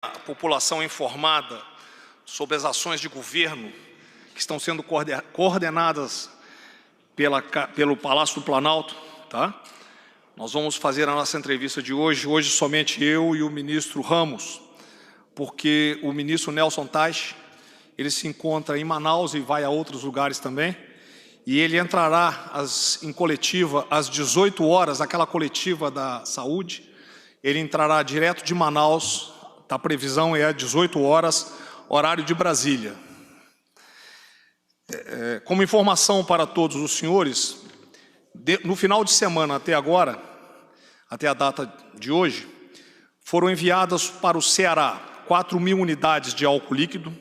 A população informada sobre as ações de governo que estão sendo coordenadas pelo Palácio do Planalto, tá? Nós vamos fazer a nossa entrevista de hoje somente eu e o ministro Ramos, porque o ministro Nelson Teich, ele se encontra em Manaus e vai a outros lugares também, e ele entrará em coletiva às 18 horas, aquela coletiva da saúde, ele entrará direto de Manaus. A previsão é 18 horas, horário de Brasília. Como informação para todos os senhores, no final de semana até agora, até a data de hoje, foram enviadas para o Ceará 4.000 unidades de álcool líquido,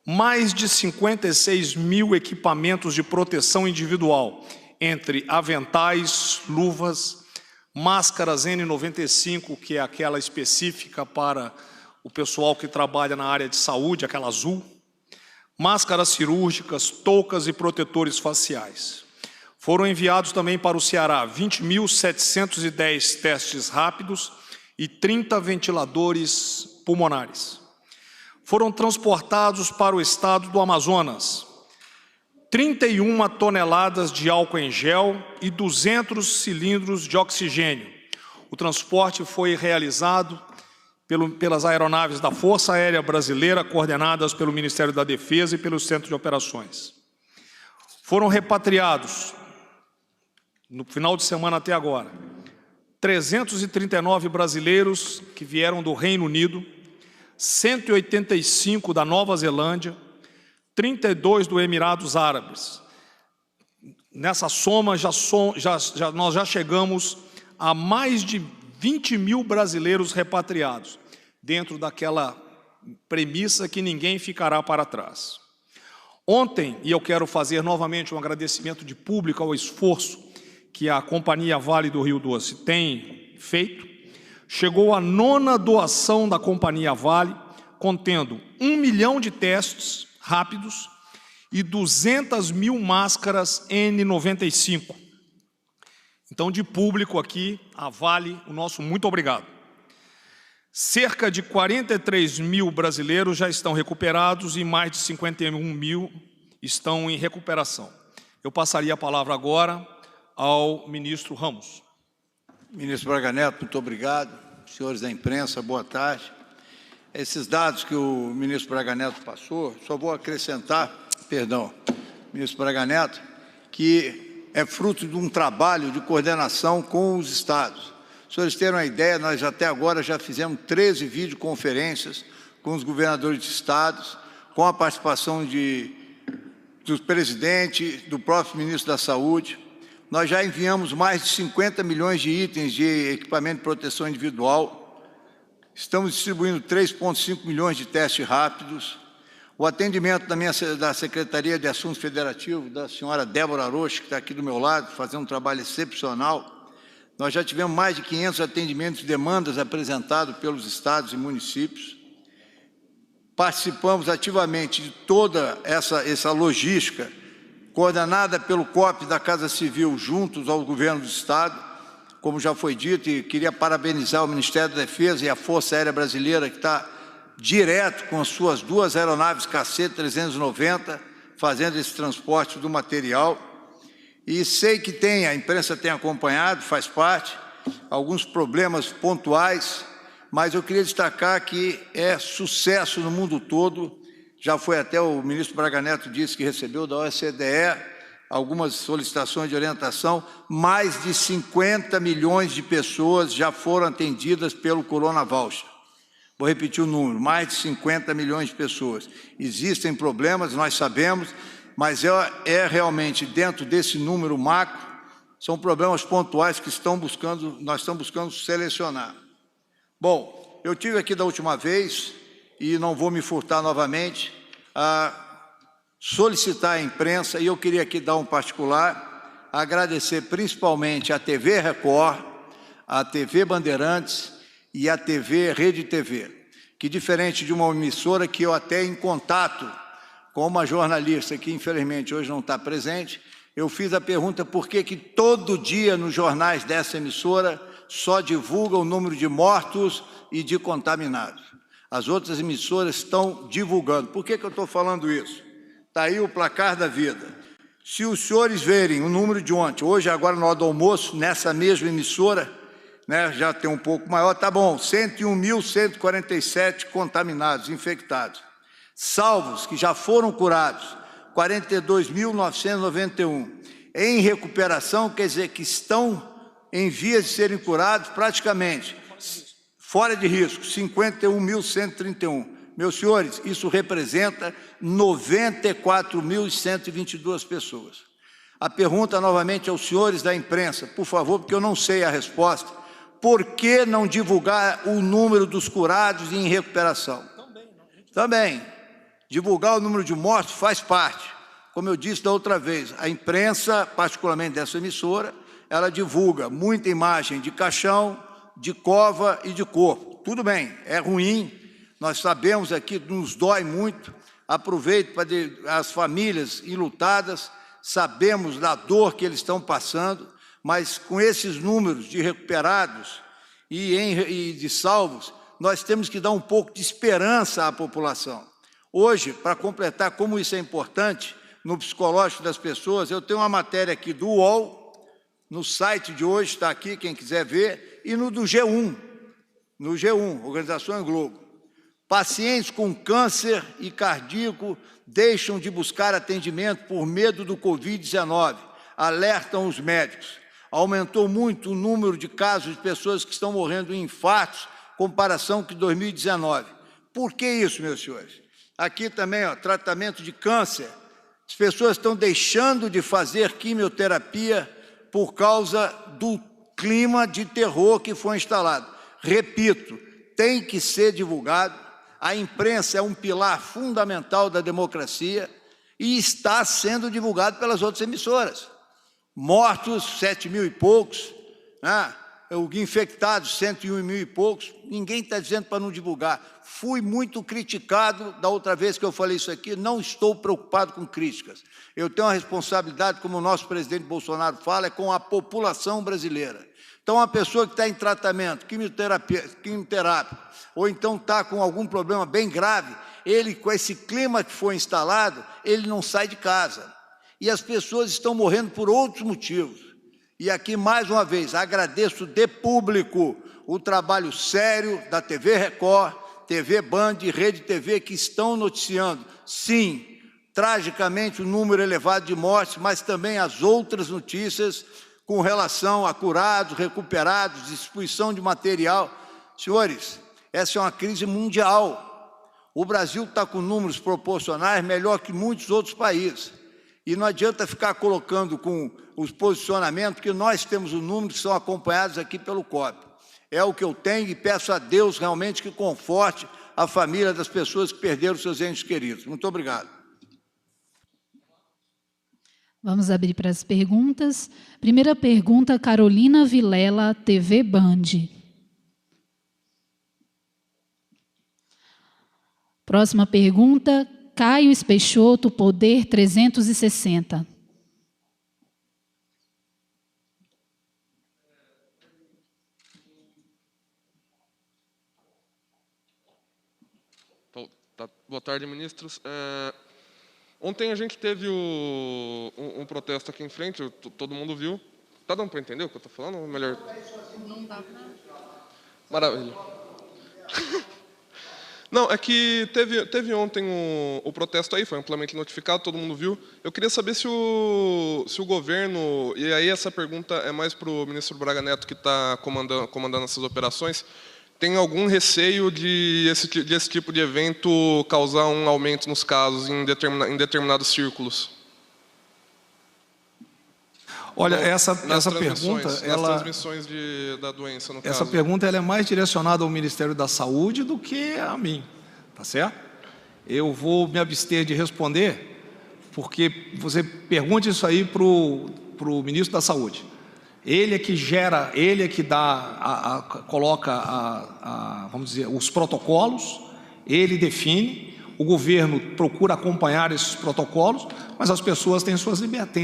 mais de 56 mil equipamentos de proteção individual, entre aventais, luvas, máscaras N95, que é aquela específica para o pessoal que trabalha na área de saúde, aquela azul, máscaras cirúrgicas, toucas e protetores faciais. Foram enviados também para o Ceará 20.710 testes rápidos e 30 ventiladores pulmonares. Foram transportados para o estado do Amazonas 31 toneladas de álcool em gel e 200 cilindros de oxigênio. O transporte foi realizado pelas aeronaves da Força Aérea Brasileira, coordenadas pelo Ministério da Defesa e pelo Centro de Operações. Foram repatriados, no final de semana até agora, 339 brasileiros que vieram do Reino Unido, 185 da Nova Zelândia, 32 do Emirados Árabes. Nessa soma, nós já chegamos a mais de 20 mil brasileiros repatriados, dentro daquela premissa que ninguém ficará para trás. Ontem, e eu quero fazer novamente um agradecimento de público ao esforço que a Companhia Vale do Rio Doce tem feito, chegou a 9ª doação da Companhia Vale, contendo 1 milhão de testes rápidos e 200 mil máscaras N95. Então, de público aqui, a Vale, o nosso muito obrigado. Cerca de 43 mil brasileiros já estão recuperados e mais de 51 mil estão em recuperação. Eu passaria a palavra agora ao ministro Ramos. Ministro Braga Neto, muito obrigado. Senhores da imprensa, boa tarde. Esses dados que o ministro Braga Neto passou, só vou acrescentar, ministro Braga Neto, que é fruto de um trabalho de coordenação com os estados. Os senhores terem uma ideia, nós até agora já fizemos 13 videoconferências com os governadores de estados, com a participação do presidente, do próprio ministro da Saúde. Nós já enviamos mais de 50 milhões de itens de equipamento de proteção individual. Estamos distribuindo 3,5 milhões de testes rápidos. O atendimento da Secretaria de Assuntos Federativos, da senhora Débora Rocha, que está aqui do meu lado, fazendo um trabalho excepcional. Nós já tivemos mais de 500 atendimentos e demandas apresentados pelos estados e municípios. Participamos ativamente de toda essa logística, coordenada pelo COP da Casa Civil, juntos ao governo do estado, como já foi dito, e queria parabenizar o Ministério da Defesa e a Força Aérea Brasileira, que está direto com as suas 2 aeronaves KC-390, fazendo esse transporte do material. E sei que a imprensa tem acompanhado, faz parte, alguns problemas pontuais, mas eu queria destacar que é sucesso no mundo todo. Já foi até o ministro Braga Neto disse que recebeu da OCDE algumas solicitações de orientação, mais de 50 milhões de pessoas já foram atendidas pelo Corona Voucher. Vou repetir o número, mais de 50 milhões de pessoas. Existem problemas, nós sabemos, mas é realmente dentro desse número macro, são problemas pontuais que nós estamos buscando selecionar. Bom, eu tive aqui da última vez, e não vou me furtar novamente, a solicitar à imprensa, e eu queria aqui dar um particular, agradecer principalmente à TV Record, à TV Bandeirantes e à TV Rede TV, que diferente de uma emissora que eu até em contato com uma jornalista que infelizmente hoje não está presente, eu fiz a pergunta por que todo dia nos jornais dessa emissora só divulga o número de mortos e de contaminados. As outras emissoras estão divulgando. Por que eu estou falando isso? Está aí o placar da vida. Se os senhores verem o número de ontem, hoje, agora na hora do almoço, nessa mesma emissora, né, já tem um pouco maior, tá bom, 101.147 contaminados, infectados. Salvos, que já foram curados, 42.991. Em recuperação, quer dizer que estão em vias de serem curados praticamente, fora de risco, 51.131. Meus senhores, isso representa 94.122 pessoas. A pergunta novamente aos senhores da imprensa, por favor, porque eu não sei a resposta, por que não divulgar o número dos curados e em recuperação? Também, divulgar o número de mortos faz parte. Como eu disse da outra vez, a imprensa, particularmente dessa emissora, ela divulga muita imagem de caixão, de cova e de corpo. Tudo bem, é ruim, nós sabemos aqui, nos dói muito, aproveito para as famílias enlutadas, sabemos da dor que eles estão passando, mas com esses números de recuperados e de salvos, nós temos que dar um pouco de esperança à população. Hoje, para completar como isso é importante no psicológico das pessoas, eu tenho uma matéria aqui do UOL, no site de hoje, está aqui, quem quiser ver, e no do G1, no G1, Organização em Globo. Pacientes com câncer e cardíaco deixam de buscar atendimento por medo do Covid-19, alertam os médicos. Aumentou muito o número de casos de pessoas que estão morrendo em infartos, comparação com 2019. Por que isso, meus senhores? Aqui também, ó, tratamento de câncer. As pessoas estão deixando de fazer quimioterapia por causa do clima de terror que foi instalado. Repito, tem que ser divulgado. A imprensa é um pilar fundamental da democracia e está sendo divulgado pelas outras emissoras. Mortos, 7 mil e poucos, né? Infectados, 101 mil e poucos, ninguém está dizendo para não divulgar. Fui muito criticado da outra vez que eu falei isso aqui, não estou preocupado com críticas. Eu tenho uma responsabilidade, como o nosso presidente Bolsonaro fala, é com a população brasileira. Então, uma pessoa que está em tratamento, quimioterapia, ou então está com algum problema bem grave, ele, com esse clima que foi instalado, ele não sai de casa. E as pessoas estão morrendo por outros motivos. E aqui, mais uma vez, agradeço de público o trabalho sério da TV Record, TV Band e Rede TV, que estão noticiando, sim, tragicamente, o número elevado de mortes, mas também as outras notícias com relação a curados, recuperados, distribuição de material. Senhores, essa é uma crise mundial. O Brasil está com números proporcionais melhor que muitos outros países. E não adianta ficar colocando com os posicionamentos, porque nós temos os números que são acompanhados aqui pelo COP. É o que eu tenho e peço a Deus realmente que conforte a família das pessoas que perderam seus entes queridos. Muito obrigado. Vamos abrir para as perguntas. Primeira pergunta, Carolina Vilela, TV Band. Próxima pergunta, Caio Espeixoto, Poder 360. Boa tarde, ministros. Ontem a gente teve um protesto aqui em frente, todo mundo viu. Tá dando para entender o que eu estou falando? Ou melhor? Não dá para. Maravilha. Não, é que teve ontem o protesto aí, foi amplamente notificado, todo mundo viu. Eu queria saber se o governo, e aí essa pergunta é mais para o ministro Braga Neto, que está comandando essas operações, tem algum receio de esse tipo de evento causar um aumento nos casos em determinados círculos? Olha, essa pergunta, nas transmissões da doença, no caso. Essa pergunta ela é mais direcionada ao Ministério da Saúde do que a mim, tá certo? Eu vou me abster de responder, porque você pergunte isso aí para o Ministro da Saúde. Ele é que gera, ele é que coloca, vamos dizer, os protocolos, ele define, o governo procura acompanhar esses protocolos, mas as pessoas têm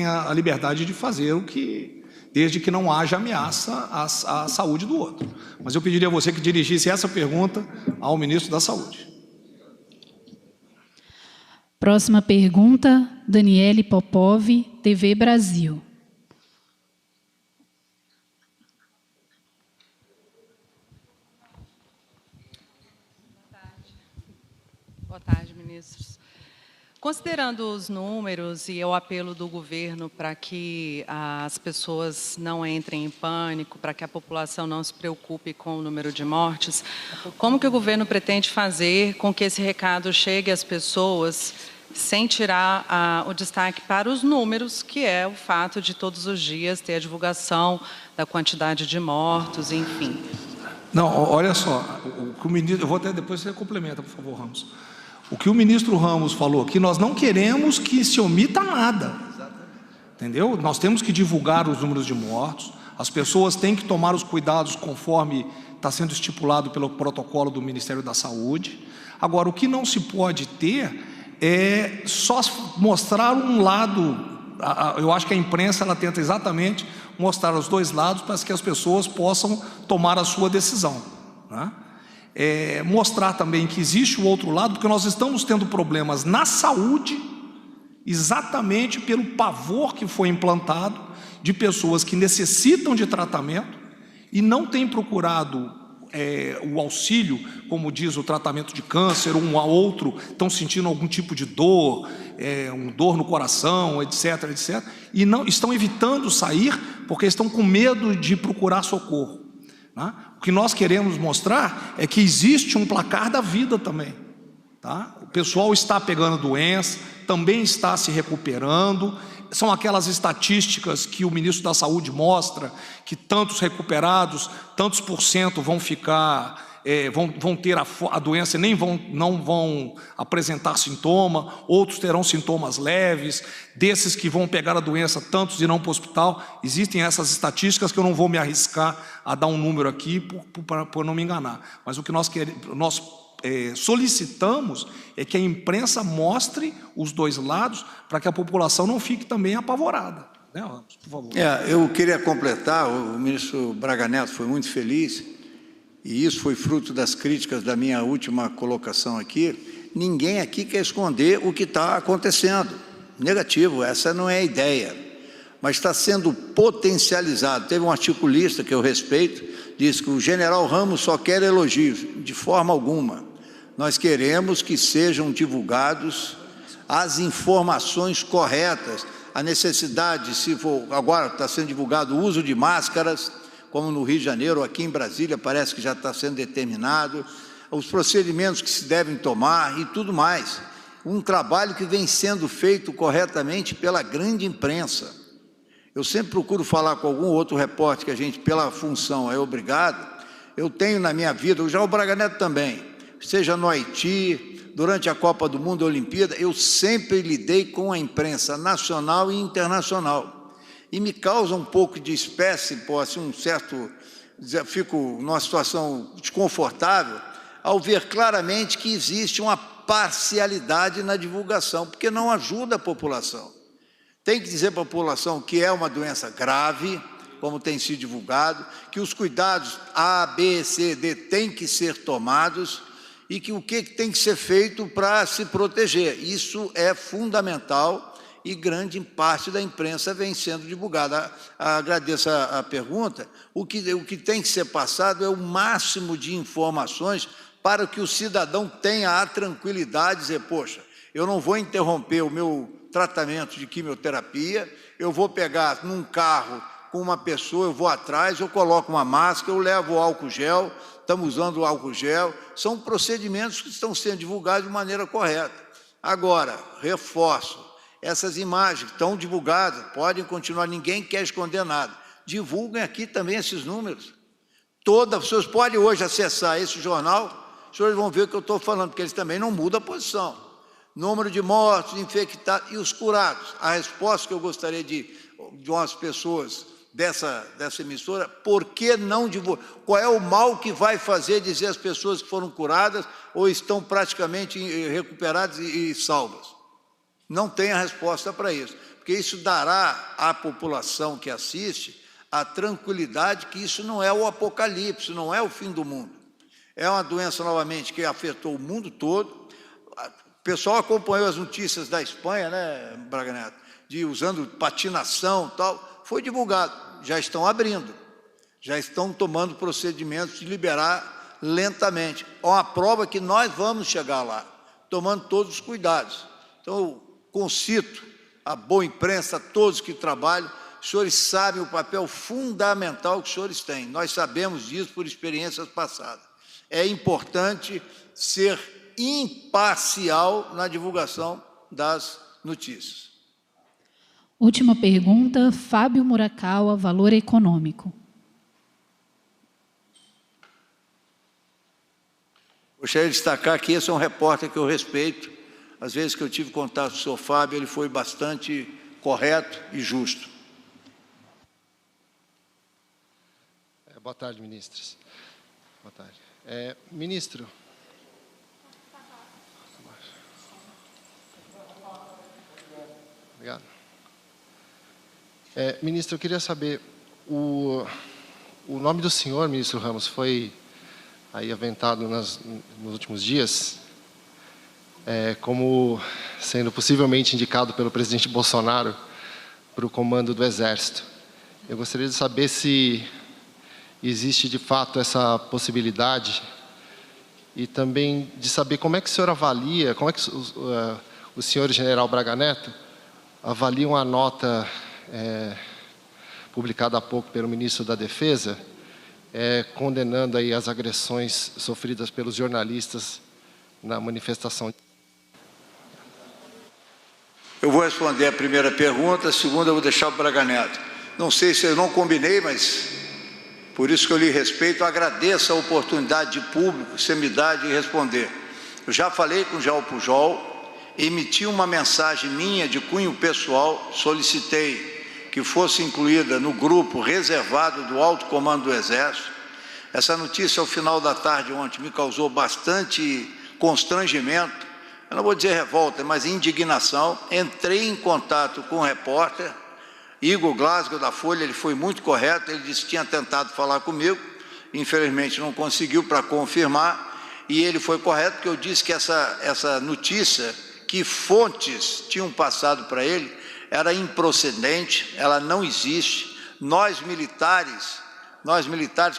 a liberdade de fazer o que, desde que não haja ameaça à saúde do outro. Mas eu pediria a você que dirigisse essa pergunta ao Ministro da Saúde. Próxima pergunta, Daniele Popov, TV Brasil. Boa tarde, ministros. Considerando os números e o apelo do governo para que as pessoas não entrem em pânico, para que a população não se preocupe com o número de mortes, como que o governo pretende fazer com que esse recado chegue às pessoas sem tirar o destaque para os números, que é o fato de todos os dias ter a divulgação da quantidade de mortos, enfim? Não, olha só, o que o ministro, eu vou até depois você complementa, por favor, Ramos. O que o ministro Ramos falou aqui, nós não queremos que se omita nada, entendeu? Nós temos que divulgar os números de mortos, as pessoas têm que tomar os cuidados conforme está sendo estipulado pelo protocolo do Ministério da Saúde. Agora, o que não se pode ter é só mostrar um lado. Eu acho que a imprensa ela tenta exatamente mostrar os dois lados para que as pessoas possam tomar a sua decisão, né? Mostrar também que existe o outro lado, porque nós estamos tendo problemas na saúde, exatamente pelo pavor que foi implantado de pessoas que necessitam de tratamento e não têm procurado o auxílio, como diz o tratamento de câncer, um a outro, estão sentindo algum tipo de dor, dor no coração, etc, etc, e não estão evitando sair porque estão com medo de procurar socorro, né? O que nós queremos mostrar é que existe um placar da vida também, tá? O pessoal está pegando doença, também está se recuperando. São aquelas estatísticas que o ministro da Saúde mostra, que tantos recuperados, tantos por cento vão ficar, vão ter a doença e não vão apresentar sintoma, outros terão sintomas leves, desses que vão pegar a doença, tantos irão para o hospital. Existem essas estatísticas que eu não vou me arriscar a dar um número aqui por não me enganar, mas o que nós solicitamos é que a imprensa mostre os dois lados para que a população não fique também apavorada, né, Ramos, por favor. Eu queria completar, o ministro Braga Neto foi muito feliz, e isso foi fruto das críticas da minha última colocação aqui. Ninguém aqui quer esconder o que está acontecendo, negativo, essa não é a ideia, mas está sendo potencializado. Teve um articulista que eu respeito, disse que o general Ramos só quer elogios, de forma alguma. Nós queremos que sejam divulgados as informações corretas, a necessidade, se for, agora está sendo divulgado o uso de máscaras, como no Rio de Janeiro, aqui em Brasília parece que já está sendo determinado, os procedimentos que se devem tomar e tudo mais. Um trabalho que vem sendo feito corretamente pela grande imprensa. Eu sempre procuro falar com algum outro repórter que a gente, pela função, é obrigado. Eu tenho na minha vida, já o Braga Neto também, seja no Haiti, durante a Copa do Mundo, a Olimpíada, eu sempre lidei com a imprensa nacional e internacional. E me causa um pouco de espécie, assim, um certo... Fico numa situação desconfortável ao ver claramente que existe uma parcialidade na divulgação, porque não ajuda a população. Tem que dizer para a população que é uma doença grave, como tem sido divulgado, que os cuidados A, B, C, D têm que ser tomados e que o que tem que ser feito para se proteger. Isso é fundamental e grande parte da imprensa vem sendo divulgada. Agradeço a pergunta. O que tem que ser passado é o máximo de informações para que o cidadão tenha a tranquilidade de dizer, poxa, eu não vou interromper o meu tratamento de quimioterapia, eu vou pegar num carro com uma pessoa, eu vou atrás, eu coloco uma máscara, eu levo o álcool gel, estamos usando o álcool gel, são procedimentos que estão sendo divulgados de maneira correta. Agora, reforço, essas imagens que estão divulgadas, podem continuar, ninguém quer esconder nada. Divulguem aqui também esses números. As pessoas podem hoje acessar esse jornal, os senhores vão ver o que eu estou falando, porque eles também não mudam a posição. Número de mortos, infectados e os curados. A resposta que eu gostaria de umas pessoas dessa emissora, por que não divulgar? Qual é o mal que vai fazer dizer as pessoas que foram curadas ou estão praticamente recuperadas e salvas? Não tem a resposta para isso, porque isso dará à população que assiste a tranquilidade que isso não é o apocalipse, não é o fim do mundo. É uma doença, novamente, que afetou o mundo todo, pessoal acompanhou as notícias da Espanha, né, Braga Neto, de usando patinação e tal, foi divulgado, já estão abrindo, já estão tomando procedimentos de liberar lentamente. É uma prova que nós vamos chegar lá, tomando todos os cuidados. Então, eu concito a boa imprensa, a todos que trabalham, os senhores sabem o papel fundamental que os senhores têm. Nós sabemos disso por experiências passadas. É importante ser imparcial na divulgação das notícias. Última pergunta, Fábio Murakawa, Valor Econômico. Gostaria de destacar que esse é um repórter que eu respeito. Às vezes que eu tive contato com o senhor Fábio, ele foi bastante correto e justo. Boa tarde, ministros. Boa tarde. Ministro. Obrigado. Ministro, eu queria saber, o nome do senhor, ministro Ramos, foi aí aventado nos últimos dias como sendo possivelmente indicado pelo presidente Bolsonaro para o comando do Exército. Eu gostaria de saber se existe de fato essa possibilidade e também de saber como é que o senhor avalia, como é que o senhor general Braga Neto avalia uma nota publicada há pouco pelo ministro da Defesa, condenando aí as agressões sofridas pelos jornalistas na manifestação. Eu vou responder a primeira pergunta, a segunda eu vou deixar o Braga Neto. Não sei se eu não combinei, mas por isso que eu lhe respeito, eu agradeço a oportunidade de público que você me dá de responder. Eu já falei com o Jair Pujol, emiti uma mensagem minha de cunho pessoal, solicitei que fosse incluída no grupo reservado do Alto Comando do Exército. Essa notícia, ao final da tarde ontem, me causou bastante constrangimento, eu não vou dizer revolta, mas indignação. Entrei em contato com o repórter, Igor Glasgow, da Folha, ele foi muito correto, ele disse que tinha tentado falar comigo, infelizmente não conseguiu para confirmar, e ele foi correto, porque eu disse que essa notícia, que fontes tinham passado para ele, era improcedente, ela não existe. Nós militares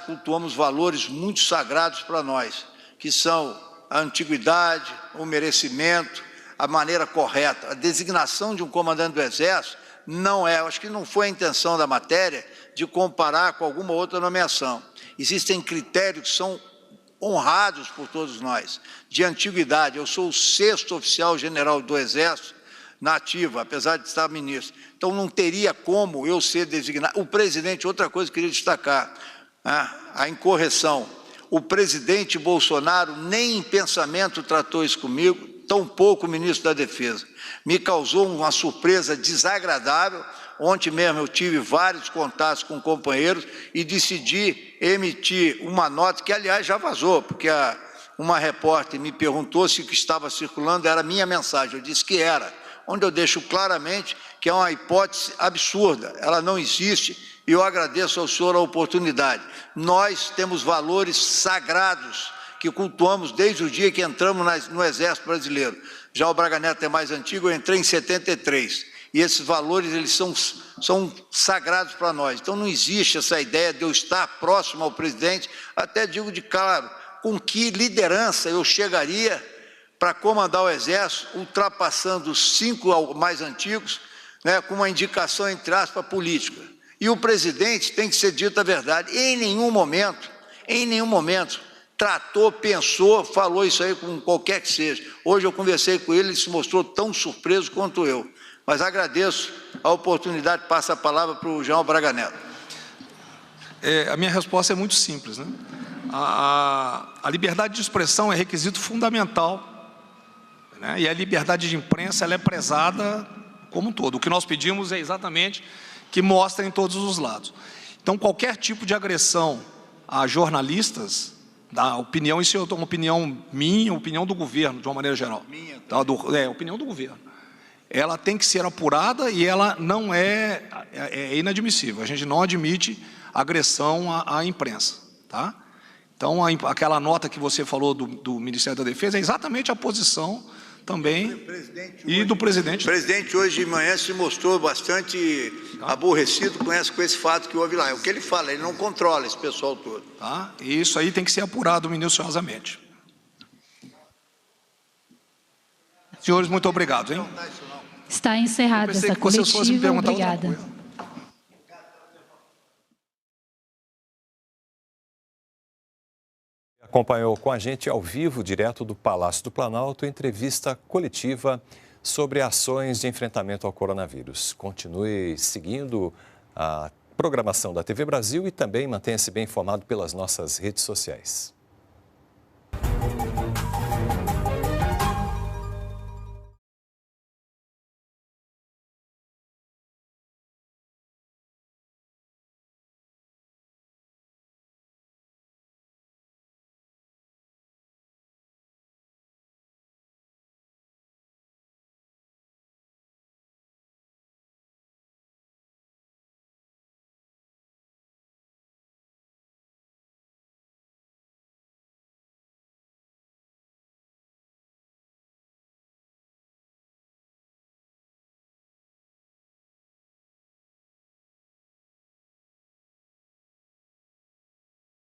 cultuamos valores muito sagrados para nós, que são a antiguidade, o merecimento, a maneira correta. A designação de um comandante do Exército não é, acho que não foi a intenção da matéria de comparar com alguma outra nomeação. Existem critérios que são honrados por todos nós, de antiguidade. Eu sou o 6º oficial general do Exército na ativa, apesar de estar ministro. Então, não teria como eu ser designado. O presidente, outra coisa que eu queria destacar, a incorreção. O presidente Bolsonaro nem em pensamento tratou isso comigo, tampouco o ministro da Defesa. Me causou uma surpresa desagradável. Ontem mesmo eu tive vários contatos com companheiros e decidi emitir uma nota, que aliás já vazou, porque uma repórter me perguntou se o que estava circulando era a minha mensagem. Eu disse que era, onde eu deixo claramente que é uma hipótese absurda, ela não existe, e eu agradeço ao senhor a oportunidade. Nós temos valores sagrados que cultuamos desde o dia que entramos no Exército Brasileiro. Já o Braga Neto é mais antigo, eu entrei em 73, e esses valores eles são sagrados para nós. Então não existe essa ideia de eu estar próximo ao presidente, até digo de claro, com que liderança eu chegaria para comandar o Exército, ultrapassando os 5 mais antigos, né, com uma indicação, entre aspas, política. E o presidente tem que ser dita a verdade. Em nenhum momento, tratou, pensou, falou isso aí com qualquer que seja. Hoje eu conversei com ele, ele se mostrou tão surpreso quanto eu. Mas agradeço a oportunidade, passo a palavra para o João Braga Neto. A minha resposta é muito simples, né? A liberdade de expressão é requisito fundamental, né? E a liberdade de imprensa ela é prezada como um todo. O que nós pedimos é exatamente que mostrem todos os lados. Então, qualquer tipo de agressão a jornalistas, da opinião, isso é uma opinião minha, opinião do governo, de uma maneira geral. Opinião do governo. Ela tem que ser apurada e ela não é inadmissível. A gente não admite agressão à imprensa, tá? Então, aquela nota que você falou do Ministério da Defesa é exatamente a posição também e do presidente. O presidente hoje de manhã se mostrou bastante aborrecido com esse fato que houve lá. É o que ele fala, ele não controla esse pessoal todo. Tá? E isso aí tem que ser apurado minuciosamente. Senhores, muito obrigado, hein? Está encerrada essa coletiva. Obrigada. Acompanhou com a gente ao vivo, direto do Palácio do Planalto, entrevista coletiva sobre ações de enfrentamento ao coronavírus. Continue seguindo a programação da TV Brasil e também mantenha-se bem informado pelas nossas redes sociais.